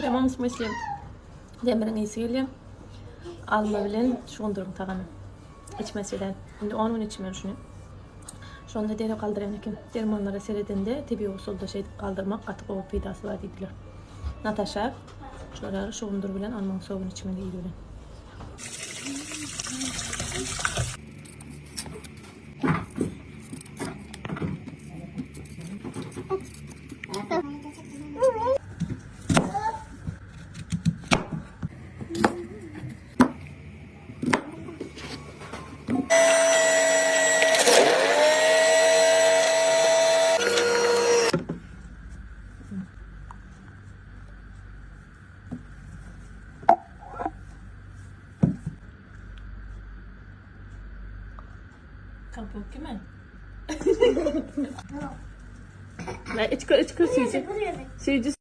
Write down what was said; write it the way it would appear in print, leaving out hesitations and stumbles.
Kremamız mesela demirin iyisi geliyor. Alma bilen şundurun tağını. İçmesinden. Şimdi onun içmiyor şunu. Şu anda deri kaldıran ekim. Dermanlara seredinde tebi usulda şey kaldırmak katık o faydası var dediler. Natasha şunları şundur bilen alman soğuğun içmeli iyi bilen. Kampuk kime? Ben içkır suyucu. Suyucu.